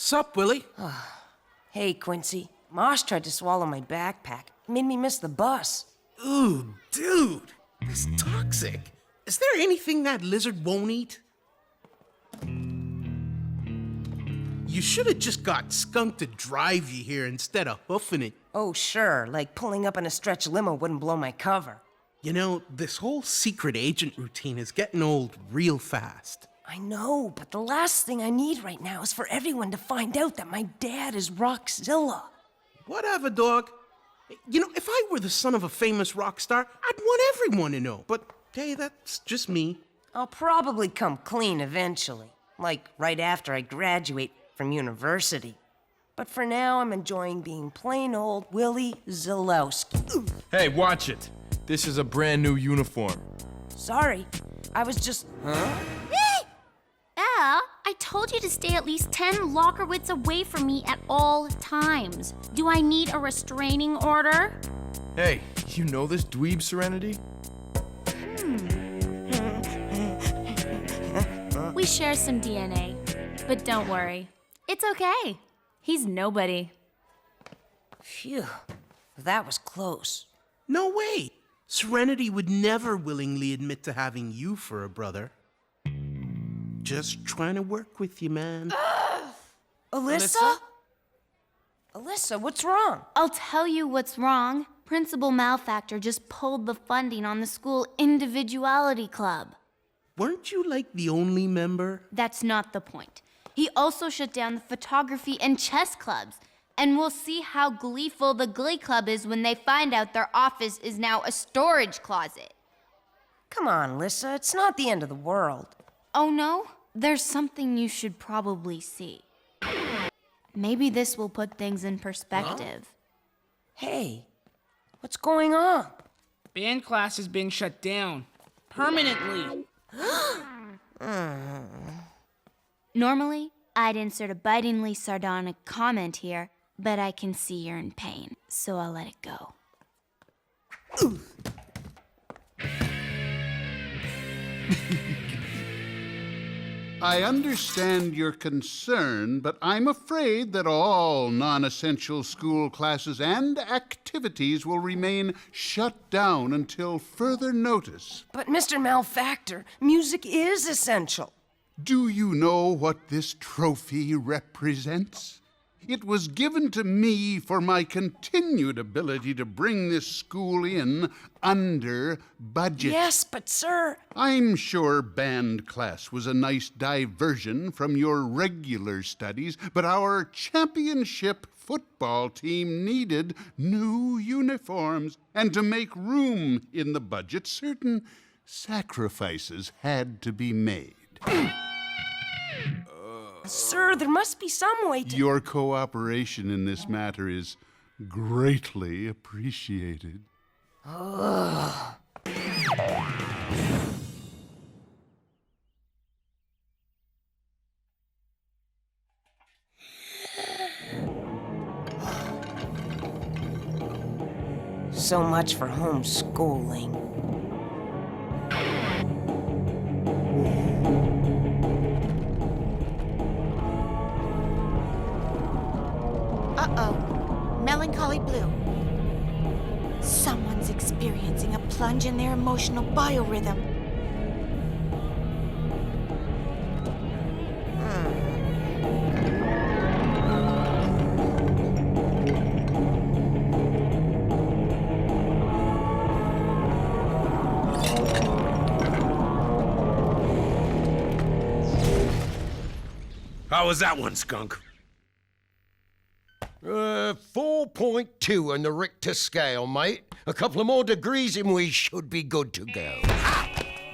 Sup, Willy? Hey, Quincy. Mosh tried to swallow my backpack. Made me miss the bus. Ooh, dude. It's toxic. Is there anything that lizard won't eat? You should have just got Skunk to drive you here instead of hoofing it. Oh, sure. Like pulling up in a stretch limo wouldn't blow my cover. You know, this whole secret agent routine is getting old real fast. I know, but the last thing I need right now is for everyone to find out that my dad is Rock Zilla. Whatever, dog. You know, if I were the son of a famous rock star, I'd want everyone to know. But, hey, that's just me. I'll probably come clean eventually. Like, right after I graduate from university. But for now, I'm enjoying being plain old Willy ZILLA'S. Hey, watch it. This is a brand new uniform. Sorry, I was just... Huh? I told you to stay at least 10 locker widths away from me at all times. Do I need a restraining order? Hey, you know this dweeb, Serenity? We share some DNA, but don't worry. It's okay. He's nobody. Phew, that was close. No way. Serenity would never willingly admit to having you for a brother. Just trying to work with you, man. Alyssa? Alyssa, what's wrong? I'll tell you what's wrong. Principal Malfactor just pulled the funding on the school individuality club. Weren't you like the only member? That's not the point. He also shut down the photography and chess clubs. And we'll see how gleeful the Glee Club is when they find out their office is now a storage closet. Come on, Alyssa, it's not the end of the world. Oh no? There's something you should probably see. Maybe this will put things in perspective. Hey, what's going on? Band class has been shut down. Permanently. Normally, I'd insert a bitingly sardonic comment here, but I can see you're in pain, so I'll let it go. I understand your concern, but I'm afraid that all non-essential school classes and activities will remain shut down until further notice. But Mr. Malfactor, music is essential. Do you know what this trophy represents? It was given to me for my continued ability to bring this school in under budget. Yes, but sir... I'm sure band class was a nice diversion from your regular studies, but our championship football team needed new uniforms. And to make room in the budget, certain sacrifices had to be made. Sir, there must be some way to... Your cooperation in this matter is greatly appreciated. So much for homeschooling. Uh-oh. Melancholy Blue. Someone's experiencing a plunge in their emotional biorhythm. How was that one, Skunk? 4.2 on the Richter scale, mate. A couple of more degrees and we should be good to go.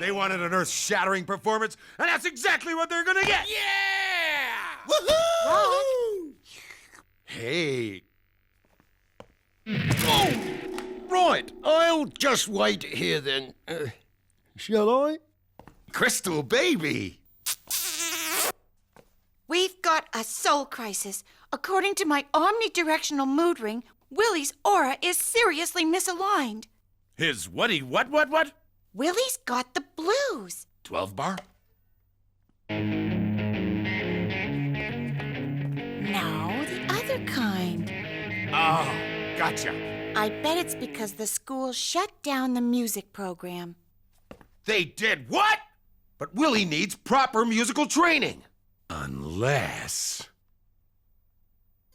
They wanted an earth-shattering performance, and that's exactly what they're gonna get! Yeah! Woohoo! Hey. Oh! Right, I'll just wait here then. Shall I? Crystal baby! We've got a soul crisis. According to my omnidirectional mood ring, Willy's aura is seriously misaligned. His what? Willy's got the blues. 12 bar? No, the other kind. Oh, gotcha. I bet it's because the school shut down the music program. They did what? But Willy needs proper musical training. Unless...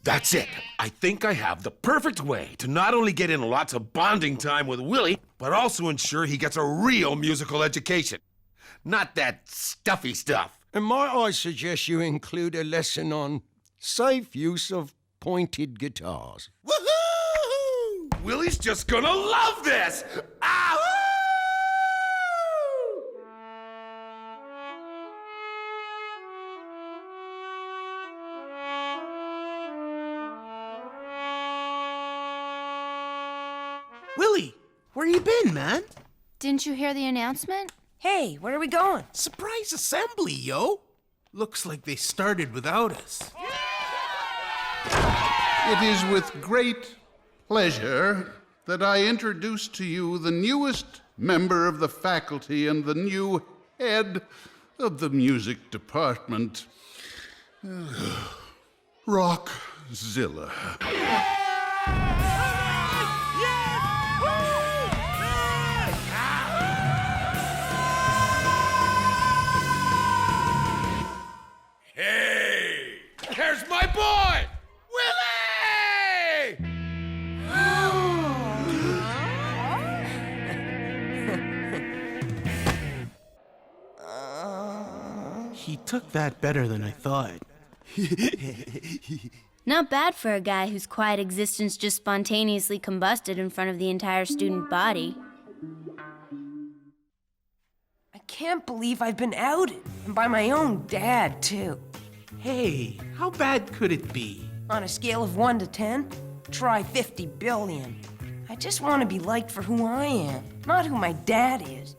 That's it. I think I have the perfect way to not only get in lots of bonding time with Willy, but also ensure he gets a real musical education. Not that stuffy stuff. And might I suggest you include a lesson on safe use of pointed guitars? Woohoo! Willy's just gonna love this! Ahoo! Willy, where you been, man? Didn't you hear the announcement? Hey, where are we going? Surprise assembly, yo! Looks like they started without us. It is with great pleasure that I introduce to you the newest member of the faculty and the new head of the music department, Rock Zilla. Hey! There's my boy! Willy! He took that better than I thought. Not bad for a guy whose quiet existence just spontaneously combusted in front of the entire student body. I can't believe I've been outed. And by my own dad, too. Hey, how bad could it be? On a scale of 1 to 10, try 50 billion. I just want to be liked for who I am, not who my dad is.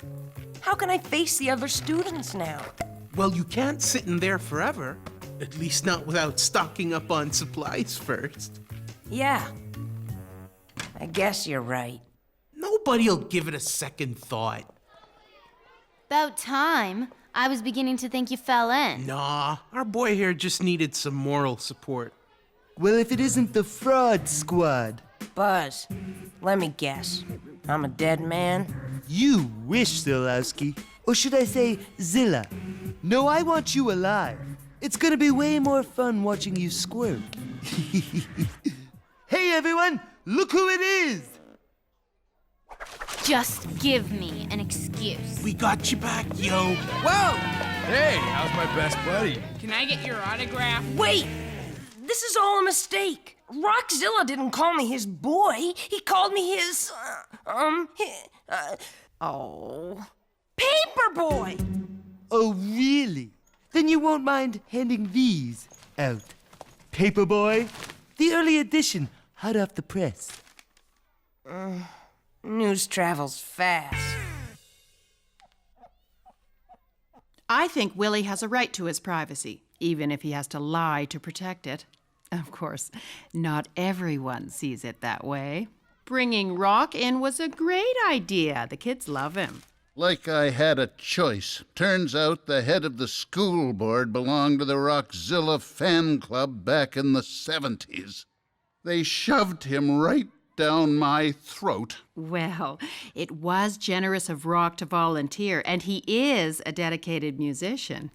How can I face the other students now? Well, you can't sit in there forever. At least not without stocking up on supplies first. Yeah. I guess you're right. Nobody'll give it a second thought. About time. I was beginning to think you fell in. Nah, our boy here just needed some moral support. Well, if it isn't the fraud squad. Buzz, let me guess. I'm a dead man? You wish, Zillowski. Or should I say, Zilla. No, I want you alive. It's gonna be way more fun watching you squirt. Hey, everyone! Look who it is! Just give me an excuse. We got you back, yo. Whoa! Hey, how's my best buddy? Can I get your autograph? Wait! This is all a mistake. Rock Zilla didn't call me his boy. He called me his, paper boy! Oh, really? Then you won't mind handing these out. Paperboy, the early edition, hot off the press. News travels fast. I think Willy has a right to his privacy, even if he has to lie to protect it. Of course, not everyone sees it that way. Bringing Rock in was a great idea. The kids love him. Like I had a choice. Turns out the head of the school board belonged to the Rock Zilla fan club back in the 70s. They shoved him right down my throat. Well, it was generous of Rock to volunteer, and he is a dedicated musician.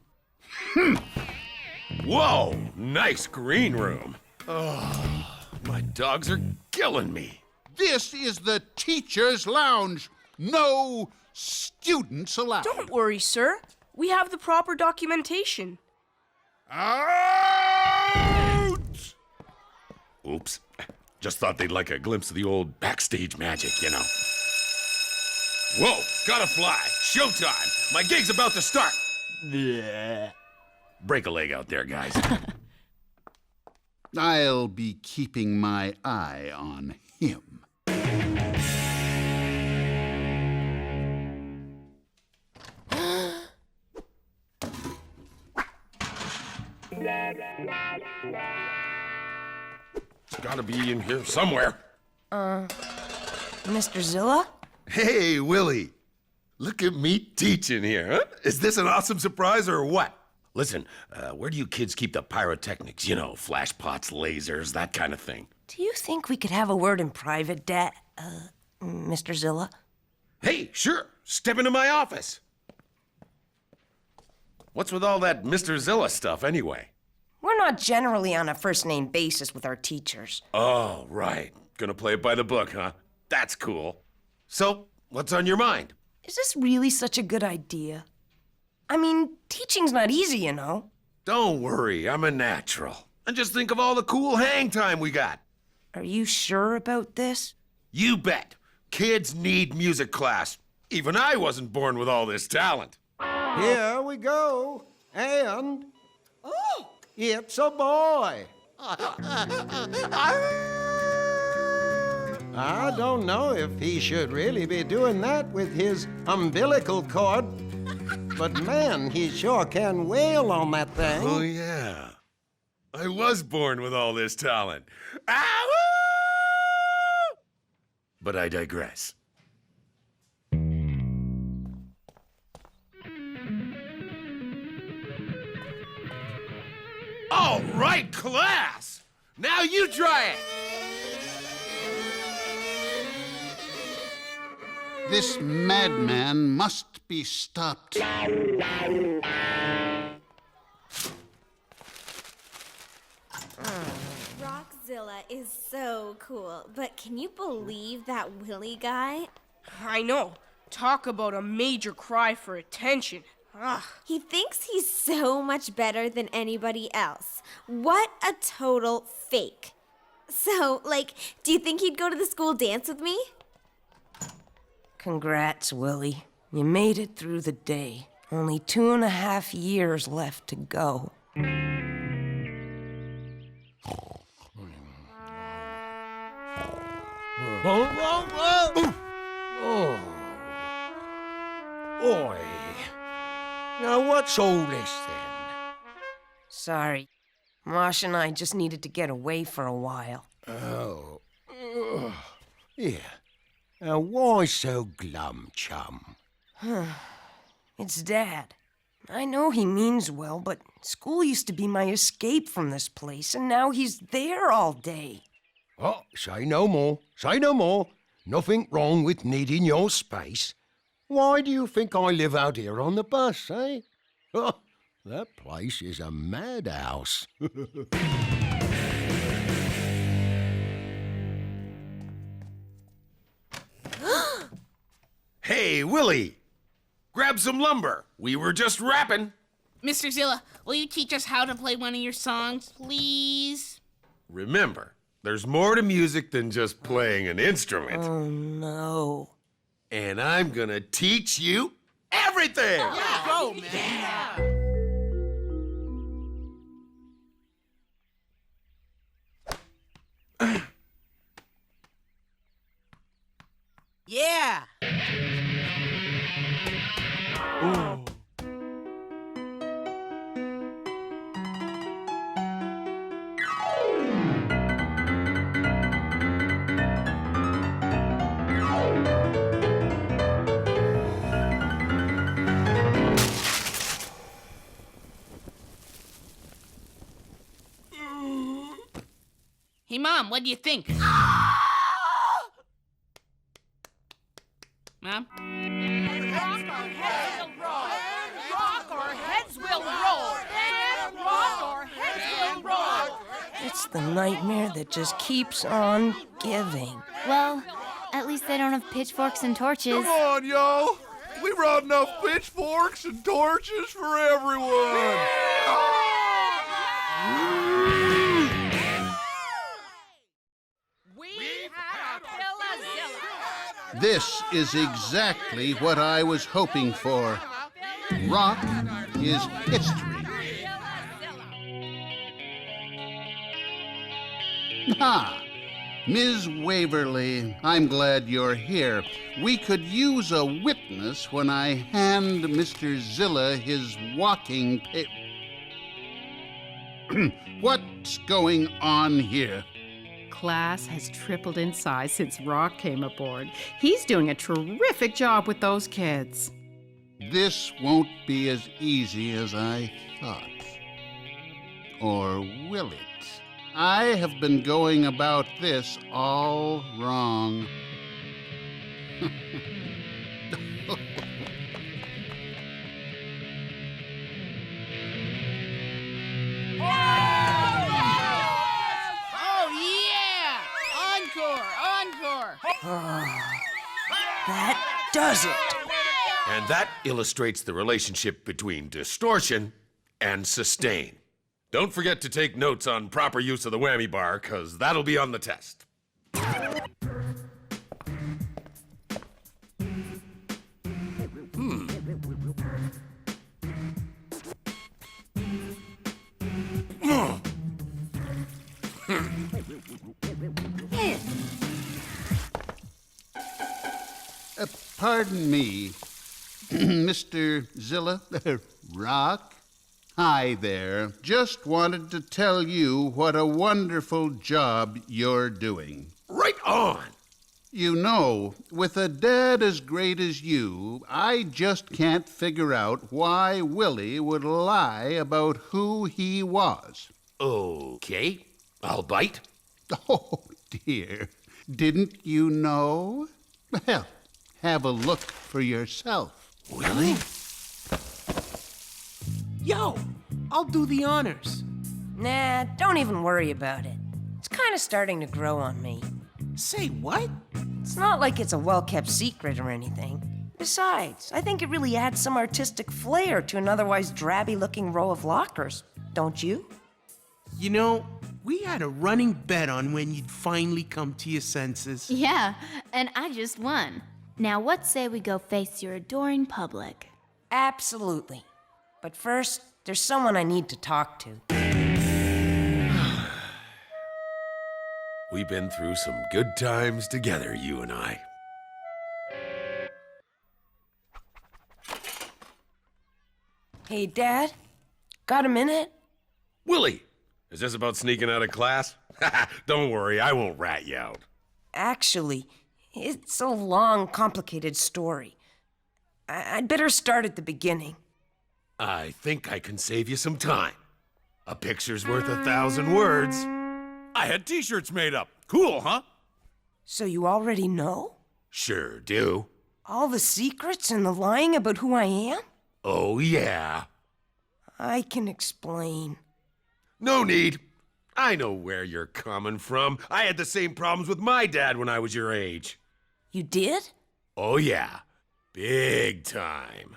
Whoa, nice green room. Oh, my dogs are killing me. This is the teacher's lounge. No students allowed. Don't worry, sir. We have the proper documentation. Out! Oops. Just thought they'd like a glimpse of the old backstage magic, you know. Whoa, gotta fly. Showtime. My gig's about to start. Break a leg out there, guys. I'll be keeping my eye on him. It's gotta be in here somewhere. Mr. Zilla? Hey, Willy. Look at me teaching here, huh? Is this an awesome surprise or what? Listen, where do you kids keep the pyrotechnics? You know, flash pots, lasers, that kind of thing. Do you think we could have a word in private, Mr. Zilla? Hey, sure. Step into my office. What's with all that Mr. Zilla stuff, anyway? We're not generally on a first-name basis with our teachers. Oh, right. Gonna play it by the book, huh? That's cool. So, what's on your mind? Is this really such a good idea? I mean, teaching's not easy, you know. Don't worry, I'm a natural. And just think of all the cool hang time we got. Are you sure about this? You bet. Kids need music class. Even I wasn't born with all this talent. Here we go. And... Oh! It's a boy. I don't know if he should really be doing that with his umbilical cord. But man, he sure can wail on that thing. Oh, yeah. I was born with all this talent. Ow! But I digress. All right, class! Now you try it! This madman must be stopped. Rock Zilla is so cool, but can you believe that Willy guy? I know. Talk about a major cry for attention. Ugh. He thinks he's so much better than anybody else. What a total fake. So, do you think he'd go to the school dance with me? Congrats, Willy. You made it through the day. Only 2.5 years left to go. Oh. Oi. Now what's all this then? Sorry. Mosh and I just needed to get away for a while. Oh. Yeah. Why so glum, chum? It's Dad. I know he means well, but school used to be my escape from this place, and now he's there all day. Oh, say no more. Say no more. Nothing wrong with needing your space. Why do you think I live out here on the bus, eh? Oh, that place is a madhouse. Hey, Willy! Grab some lumber. We were just rapping. Mr. Zilla, will you teach us how to play one of your songs, please? Remember, there's more to music than just playing an instrument. Oh, no. And I'm gonna teach you everything! Go, man! Yeah! Ooh. Hey, Mom, what do you think? Mom? Rock or heads will roll. Rock or heads will roll. Rock or heads will roll. It's the nightmare that just keeps on giving. Well, at least they don't have pitchforks and torches. Come on, yo! We brought enough pitchforks and torches for everyone! This is exactly what I was hoping for. Rock is history. Ah, Ms. Waverly, I'm glad you're here. We could use a witness when I hand Mr. Zilla his walking What's going on here? Class has tripled in size since Rock came aboard. He's doing a terrific job with those kids. this won't be as easy as I thought. Or will it? I have been going about this all wrong. Oh, yeah! Encore! That does it. And that illustrates the relationship between distortion and sustain. Don't forget to take notes on proper use of the whammy bar, because that'll be on the test. Pardon me, Mr. Zilla, Rock? Hi there. Just wanted to tell you what a wonderful job you're doing. Right on! You know, with a dad as great as you, I just can't figure out why Willy would lie about who he was. Okay, I'll bite. Oh, dear. Didn't you know? Well, have a look for yourself. Willy? Yo, I'll do the honors. Nah, don't even worry about it. It's kind of starting to grow on me. Say what? It's not like it's a well-kept secret or anything. Besides, I think it really adds some artistic flair to an otherwise drabby-looking row of lockers. Don't you? You know, we had a running bet on when you'd finally come to your senses. Yeah, and I just won. Now what say we go face your adoring public? Absolutely. But first, there's someone I need to talk to. We've been through some good times together, you and I. Hey, Dad? Got a minute? Willy, is this about sneaking out of class? Don't worry, I won't rat you out. Actually, it's a long, complicated story. I'd better start at the beginning. I think I can save you some time. A picture's worth 1,000 words. I had t-shirts made up. Cool, huh? So you already know? Sure do. All the secrets and the lying about who I am? Oh, yeah. I can explain. No need. I know where you're coming from. I had the same problems with my dad when I was your age. You did? Oh, yeah. Big time.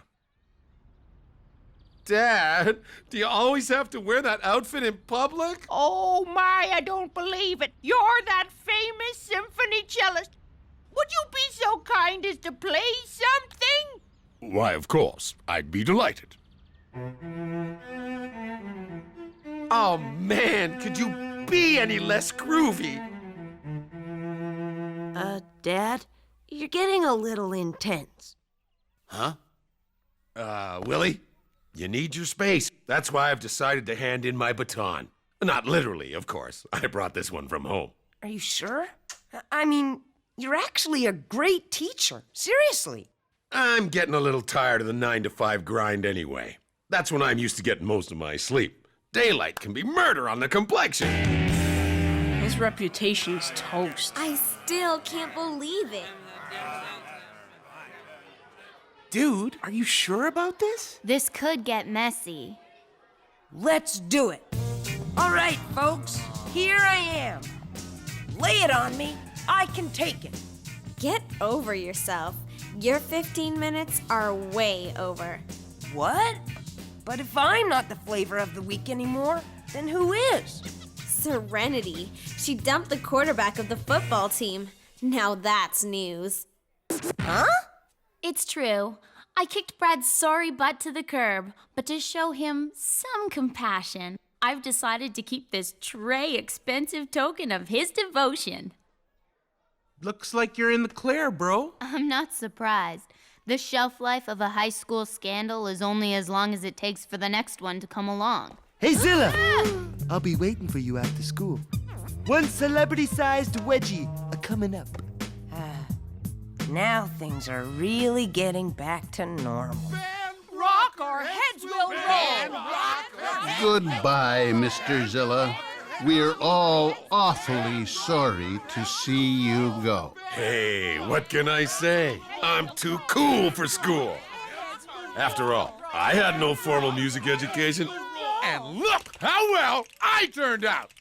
Dad, do you always have to wear that outfit in public? Oh my, I don't believe it. You're that famous symphony cellist. Would you be so kind as to play something? Why, of course. I'd be delighted. Oh, man, could you be any less groovy? Dad, you're getting a little intense. Huh? Willy? You need your space. That's why I've decided to hand in my baton. Not literally, of course. I brought this one from home. Are you sure? I mean, you're actually a great teacher. Seriously. I'm getting a little tired of the 9-to-5 grind anyway. That's when I'm used to getting most of my sleep. Daylight can be murder on the complexion. His reputation's toast. I still can't believe it. Dude, are you sure about this? This could get messy. Let's do it. All right, folks, here I am. Lay it on me. I can take it. Get over yourself. Your 15 minutes are way over. What? But if I'm not the flavor of the week anymore, then who is? Serenity. She dumped the quarterback of the football team. Now that's news. Huh? It's true. I kicked Brad's sorry butt to the curb, but to show him some compassion, I've decided to keep this tray expensive token of his devotion. Looks like you're in the clear, bro. I'm not surprised. The shelf life of a high school scandal is only as long as it takes for the next one to come along. Hey, Zilla! I'll be waiting for you after school. One celebrity-sized wedgie coming up. Now things are really getting back to normal. rock, our heads will roll. Goodbye, Mr. Zilla. We're all awfully sorry to see you go. Hey, what can I say? I'm too cool for school. After all, I had no formal music education. And look how well I turned out!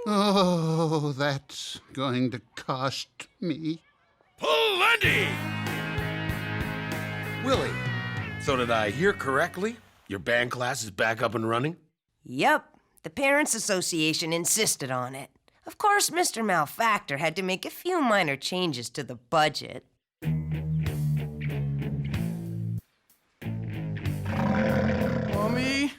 Oh, that's going to cost me. Plenty! Willie, so did I hear correctly? Your band class is back up and running? Yep, the Parents Association insisted on it. Of course, Mr. Malfactor had to make a few minor changes to the budget. Mommy?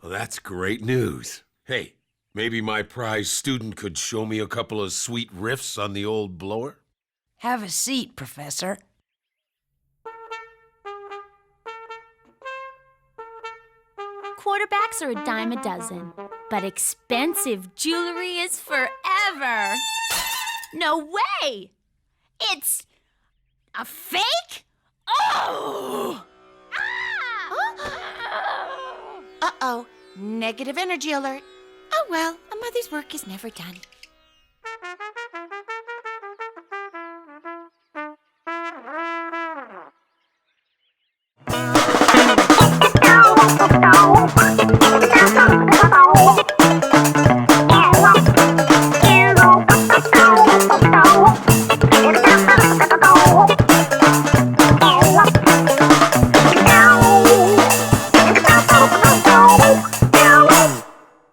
Well, that's great news. Hey, maybe my prize student could show me a couple of sweet riffs on the old blower? Have a seat, Professor. Quarterbacks are a dime a dozen, but expensive jewelry is forever. No way! It's a fake? Oh! Uh-oh. Negative energy alert. Oh well, a mother's work is never done.